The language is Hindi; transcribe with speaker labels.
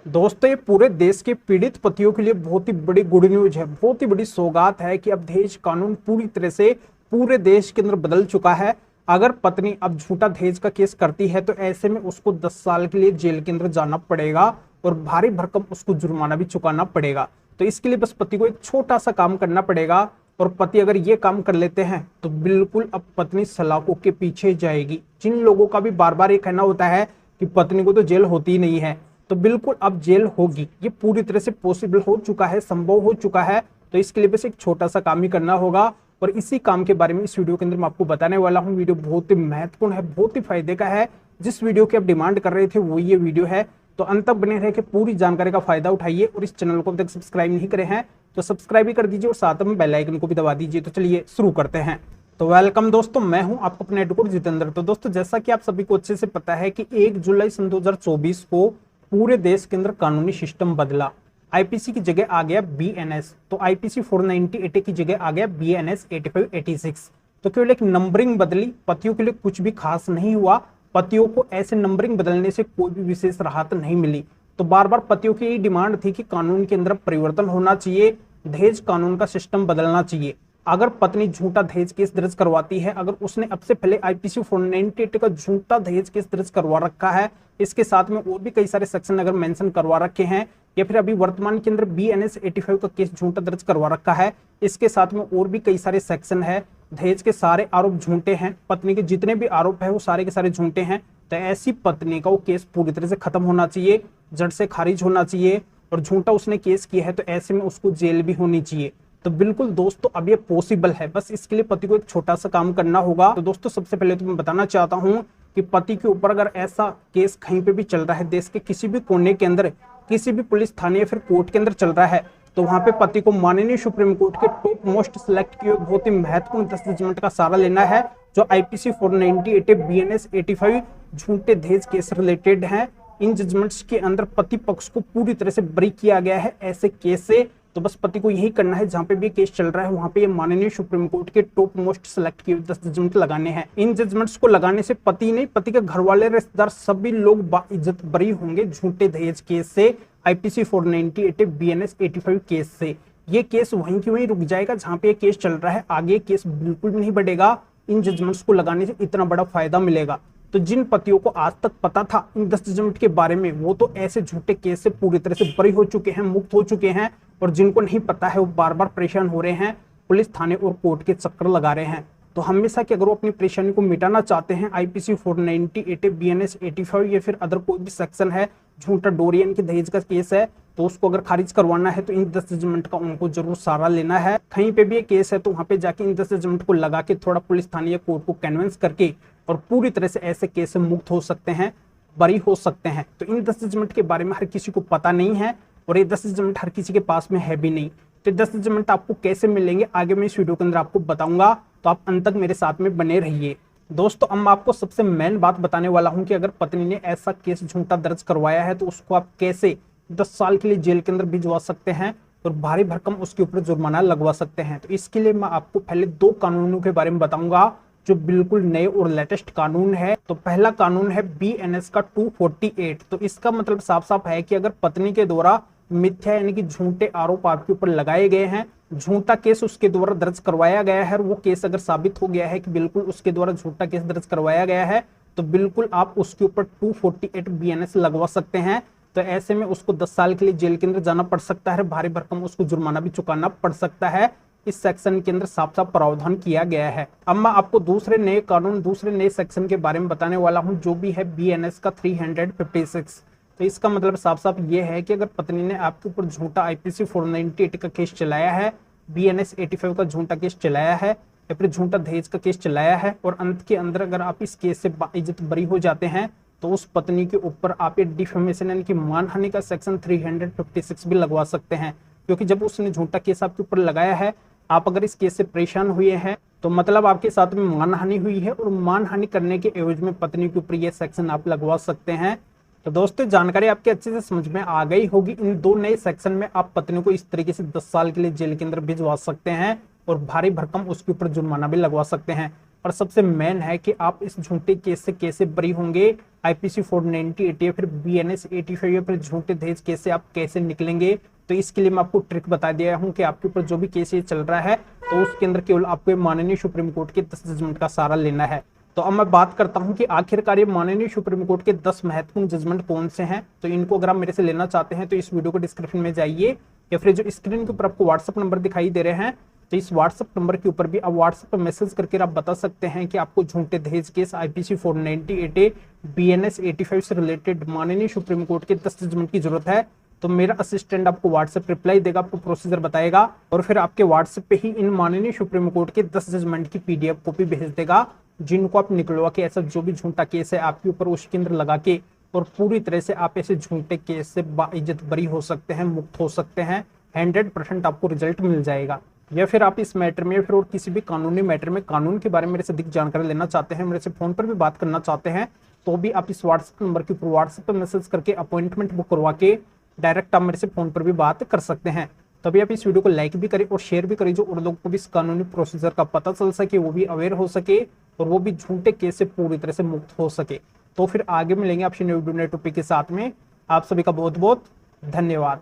Speaker 1: दोस्तों, ये पूरे देश के पीड़ित पतियों के लिए बहुत ही बड़ी गुड न्यूज है। बहुत ही बड़ी सौगात है कि अब दहेज कानून पूरी तरह से पूरे देश के अंदर बदल चुका है। अगर पत्नी अब झूठा दहेज का केस करती है तो ऐसे में उसको 10 साल के लिए जेल के अंदर जाना पड़ेगा और भारी भरकम उसको जुर्माना भी चुकाना पड़ेगा। तो इसके लिए बस पति को एक छोटा सा काम करना पड़ेगा और पति अगर ये काम कर लेते हैं तो बिल्कुल अब पत्नी सलाखों के पीछे जाएगी। जिन लोगों का भी बार बार ये कहना होता है कि पत्नी को तो जेल होती ही नहीं है, तो बिल्कुल अब जेल होगी। ये पूरी तरह से पॉसिबल हो चुका है, संभव हो चुका है। तो इसके लिए बस एक छोटा सा काम ही करना होगा और इसी काम के बारे में इस वीडियो के अंदर मैं आपको बताने वाला हूँ। वीडियो बहुत ही महत्वपूर्ण है, बहुत ही फायदे का है। जिस वीडियो की आप डिमांड कर रहे थे वो ये वीडियो है, तो अंत तक बने रहे कि पूरी जानकारी का फायदा उठाइए। और इस चैनल को अभी तक सब्सक्राइब नहीं करे हैं तो सब्सक्राइब भी कर दीजिए और साथ में बेल आइकन को भी दबा दीजिए। तो चलिए शुरू करते हैं। तो वेलकम दोस्तों, मैं हूं आपको अपने एडवोकेट जितेंद्र। तो दोस्तों, जैसा कि आप सभी को अच्छे से पता है कि 1 जुलाई सन 2024 को पूरे देश के अंदर कानूनी सिस्टम बदला। आईपीसी की जगह आ गया बीएनएस, तो आईपीसी 490 की जगह आ गया बीएनएस 8586। तो केवल एक नंबरिंग बदली, पतियों के लिए कुछ भी खास नहीं हुआ। पतियों को ऐसे नंबरिंग बदलने से कोई भी विशेष राहत नहीं मिली। तो बार बार पतियों की यही डिमांड थी कि कानून के अंदर परिवर्तन होना चाहिए, दहेज कानून का सिस्टम बदलना चाहिए। अगर पत्नी झूठा दहेज केस दर्ज करवाती है, अगर उसने अब से पहले आईपीसी 498 का झूठा दहेज केस दर्ज करवा रखा है, इसके साथ में और भी कई सारे सेक्शन अगर मेंशन करवा रखे हैं, या फिर अभी वर्तमान के अंदर बीएनएस 85 का केस झूठा दर्ज करवा रखा है, इसके साथ में और भी कई सारे सेक्शन है, दहेज के सारे आरोप झूठे हैं, पत्नी के जितने भी आरोप है वो सारे के सारे झूठे हैं, तो ऐसी पत्नी का वो केस पूरी तरह से खत्म होना चाहिए, जड़ से खारिज होना चाहिए। और झूठा उसने केस किया है तो ऐसे में उसको जेल भी होनी चाहिए। तो बिल्कुल दोस्तों, अब ये पॉसिबल है। बस इसके लिए पति को एक छोटा सा काम करना होगा। तो दोस्तों, सबसे पहले तो मैं बताना चाहता हूँ कि पति के ऊपर अगर ऐसा केस कहीं पे भी चल रहा है, देश के किसी भी कोने के अंदर, किसी भी पुलिस थाने या फिर कोर्ट के अंदर चल रहा है, तो वहां पे पति को माननीय सुप्रीम कोर्ट के टॉप मोस्ट सिलेक्ट किए बहुत ही महत्वपूर्ण 10 जजमेंट का सहारा लेना है, जो आईपीसी 498 बीएनएस 85 झूठे दहेज केस रिलेटेड है। इन जजमेंट्स के अंदर पति पक्ष को पूरी तरह से बरी किया गया है ऐसे केस से। तो बस पति को यही करना है, जहां पे भी केस चल रहा है वहां पे ये माननीय सुप्रीम कोर्ट के टॉप मोस्ट सिलेक्ट किए 10 जजमेंट लगाने हैं। इन जजमेंट्स को लगाने से पति नहीं, पति के घर वाले, रिश्तेदार सभी लोग बाइज्जत बरी होंगे झूठे दहेज केस से, आईपीसी 498 बीएनएस 85 केस से। ये केस वहीं की वहीं रुक जाएगा जहां पे ये केस चल रहा है, आगे केस बिल्कुल भी नहीं बढ़ेगा। इन जजमेंट्स को लगाने से इतना बड़ा फायदा मिलेगा। तो जिन पतियों को आज तक पता था इन 10 जजमेंट के बारे में, वो तो ऐसे झूठे केस से पूरी तरह से बरी हो चुके हैं, मुक्त हो चुके हैं। और जिनको नहीं पता है वो बार बार परेशान हो रहे हैं, पुलिस थाने और कोर्ट के चक्कर लगा रहे हैं। तो हमेशा कि अगर वो अपनी परेशानी को मिटाना चाहते हैं, आईपीसी 498 बीएनएस 85 या फिर अदर कोई भी सेक्शन है, झूठा डोरियन के दहेज का केस है, तो उसको अगर खारिज करवाना है तो इन 10 जजमेंट का उनको जरूर सहारा लेना है। कहीं पे भी ये केस है तो वहां पे जाके इन 10 जजमेंट को लगा के थोड़ा पुलिस थाने या कोर्ट को कन्विंस करके और पूरी तरह से ऐसे केस से मुक्त हो सकते हैं, बरी हो सकते हैं। तो इन 10 जजमेंट के बारे में हर किसी को पता नहीं है और ये 10 जजमेंट हर किसी के पास में है भी नहीं। तो 10 जजमेंट आपको कैसे मिलेंगे आगे मैं इस वीडियो के अंदर आपको बताऊंगा, तो आप अंत तक मेरे साथ में बने रहिए। दोस्तों, अब मैं आपको सबसे मेन बात बताने वाला हूं कि अगर पत्नी ने ऐसा केस झूठा दर्ज करवाया है तो उसको आप कैसे 10 साल के लिए जेल के अंदर भिजवा सकते हैं और भारी भरकम उसके ऊपर जुर्माना लगवा सकते हैं। तो इसके लिए मैं आपको पहले 2 कानूनों के बारे में बताऊंगा जो बिल्कुल नए और लेटेस्ट कानून है। तो पहला कानून है बीएनएस का 248। तो इसका मतलब साफ साफ है कि अगर पत्नी के द्वारा मिथ्या यानी कि झूठे आरोप आपके ऊपर लगाए गए हैं, झूठा केस उसके द्वारा दर्ज करवाया गया है, और वो केस अगर साबित हो गया है कि बिल्कुल उसके द्वारा झूठा केस दर्ज करवाया गया है, तो बिल्कुल आप उसके ऊपर 248 बीएनएस लगवा सकते हैं। तो ऐसे में उसको 10 साल के लिए जेल के अंदर जाना पड़ सकता है, भारी भरकम उसको जुर्माना भी चुकाना पड़ सकता है। इस सेक्शन के अंदर साफ साफ प्रावधान किया गया है। अब मैं आपको दूसरे नए कानून, दूसरे नए सेक्शन के बारे में बताने वाला हूं, जो भी है बीएनएस का 356। तो इसका मतलब साफ साफ ये है कि अगर पत्नी ने आपके ऊपर झूठा आईपीसी 498 का केस चलाया है, बीएनएस 85 का झूठा केस चलाया है, या फिर झूठा दहेज का केस चलाया है, और अंत के अंदर अगर आप इस केस से बाइज्जत बरी हो जाते हैं, तो उस पत्नी के ऊपर आप ये डिफेमेशन यानी कि मानहानि का सेक्शन 356 भी लगवा सकते हैं। क्योंकि जब उसने झूठा केस आपके ऊपर लगाया है, आप अगर इस केस से परेशान हुए हैं, तो मतलब आपके साथ में मानहानि हुई है, और मानहानि करने के एवज में पत्नी के ऊपर ये सेक्शन आप लगवा सकते हैं। तो दोस्तों, जानकारी आपके अच्छे से समझ में आ गई होगी। इन 2 नए सेक्शन में आप पत्नी को इस तरीके से 10 साल के लिए जेल के अंदर भिजवा सकते हैं और भारी भरकम उसके ऊपर जुर्माना भी लगवा सकते हैं। और सबसे मेन है कि आप इस झूठे केस से कैसे बरी होंगे, आईपीसी 490 या फिर बीएनएस 85 या फिर झूठे दहेज केस से आप कैसे निकलेंगे। तो इसके लिए मैं आपको ट्रिक बता दिया हूं कि आपके ऊपर जो भी केस ये चल रहा है तो उसके अंदर केवल आपको माननीय सुप्रीम कोर्ट के 10 जजमेंट का सहारा लेना है। तो अब मैं बात करता हूं कि आखिरकार ये माननीय सुप्रीम कोर्ट के 10 महत्वपूर्ण जजमेंट कौन से हैं। तो इनको अगर आप मेरे से लेना चाहते हैं तो इस वीडियो को डिस्क्रिप्शन में जाइए या फिर जो स्क्रीन के ऊपर आपको व्हाट्सएप नंबर दिखाई दे रहे हैं तो इस व्हाट्सएप नंबर के ऊपर भी आप व्हाट्सएप पर मैसेज करके आप बता सकते हैं कि आपको झूठे दहेज केस आईपीसी 498 बीएनएस 85 से रिलेटेड माननीय सुप्रीम कोर्ट के 10 जजमेंट की जरूरत है। तो मेरा असिस्टेंट आपको व्हाट्सएप रिप्लाई देगा, आपको प्रोसीजर बताएगा और फिर आपके व्हाट्सएप पे ही इन माननीय सुप्रीम कोर्ट के 10 जजमेंट की पीडीएफ कॉपी भेज देगा, जिनको आप निकलवा के ऐसा जो भी झूठा केस है आपके ऊपर उसके अंदर लगा के और पूरी तरह से आप ऐसे झूठे केस से बाइज्जत बरी हो सकते हैं, मुक्त हो सकते हैं। 100% आपको रिजल्ट मिल जाएगा। या फिर आप इस मैटर में फिर और किसी भी कानूनी मैटर में कानून के बारे में मेरे से अधिक जानकारी लेना चाहते हैं, मेरे से फोन पर भी बात करना चाहते हैं तो भी आप इस व्हाट्सएप नंबर के ऊपर व्हाट्सएप पर मैसेज करके अपॉइंटमेंट बुक करवा के डायरेक्ट आप मेरे से फोन पर भी बात कर सकते हैं। तभी आप इस वीडियो को लाइक भी करें और शेयर भी करें, जो और लोगों को भी इस कानूनी प्रोसीजर का पता चल सके, वो भी अवेयर हो सके और वो भी झूठे केस से पूरी तरह से मुक्त हो सके। तो फिर आगे मिलेंगे आपसे न्यू वीडियो नए टॉपिक के साथ में। आप सभी का बहुत बहुत धन्यवाद।